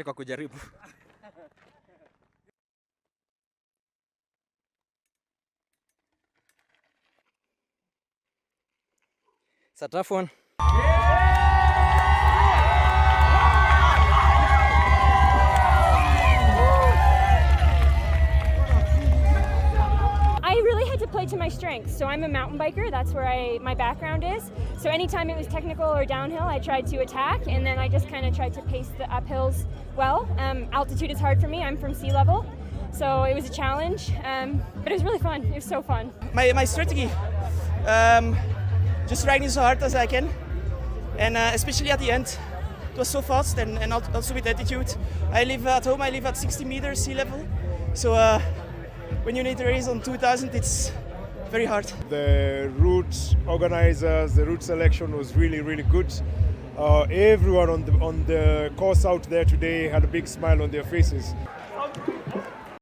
asante kwa kujaribu. It's a tough one. I really had to play to my strengths. So I'm a mountain biker, that's where my background is. So anytime it was technical or downhill, I tried to attack, and then I just kind of tried to pace the uphills well. Altitude is hard for me, I'm from sea level. So it was a challenge, but it was really fun. It was so fun. My strategy, just riding as hard as I can. And especially at the end, it was so fast and also with altitude. I live at home, I live at 60 meters sea level. So when you need to race on 2000, it's very hard. The route organizers, the route selection was really, really good. Everyone on the course out there today had a big smile on their faces.